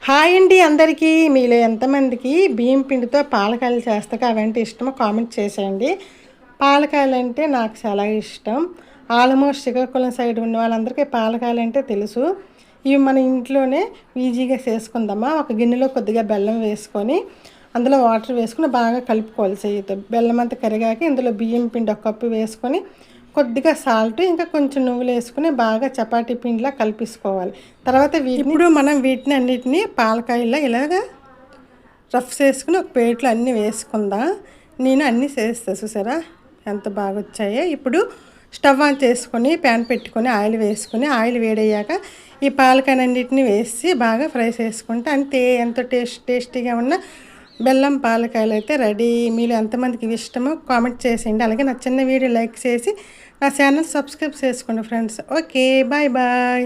Hi అండి అందరికీ. మీలో ఎంతమందికి బియ్యం పిండితో పాలకాయలు చేస్తాక అవంటే ఇష్టమో కామెంట్ చేసేయండి. పాలకాయలు అంటే నాకు చాలా ఇష్టం. ఆల్మోస్ట్ శ్రీకాకుళం సైడ్ ఉన్న వాళ్ళందరికీ పాలకాయలు అంటే తెలుసు. ఇవి మన ఇంట్లోనే ఈజీగా చేసుకుందామా. ఒక గిన్నెలో కొద్దిగా బెల్లం వేసుకొని అందులో వాటర్ వేసుకుని బాగా కలుపుకోవాలి చేయితో. బెల్లం అంతా కరిగాక ఇందులో బియ్యం పిండి ఒక కప్పు వేసుకొని కొద్దిగా సాల్ట్ ఇంకా కొంచెం నువ్వులు వేసుకుని బాగా చపాతీ పిండిలా కలిపేసుకోవాలి. తర్వాత ఇప్పుడు మనం వీటిని అన్నిటినీ పాలకాయల్లో ఇలాగా రఫ్ చేసుకుని ఒక ప్లేట్లో అన్నీ వేసుకుందాం. నేను అన్నీ చేస్తా, చూసారా ఎంత బాగా వచ్చాయో. ఇప్పుడు స్టవ్ ఆన్ చేసుకొని ప్యాన్ పెట్టుకొని ఆయిల్ వేసుకొని ఆయిల్ వేడయ్యాక ఈ పాలకాయలన్నిటిని వేసి బాగా ఫ్రై చేసుకుంటే అంతే. ఎంతో టేస్టీగా ఉన్న బెల్లం పాలకాయలు అయితే రెడీ. మీలో ఎంతమందికి ఇష్టమో కామెంట్ చేసేయండి. అలాగే నా చిన్న వీడియో లైక్ చేసి నా ఛానల్ సబ్స్క్రైబ్ చేసుకోండి ఫ్రెండ్స్. Okay, bye bye.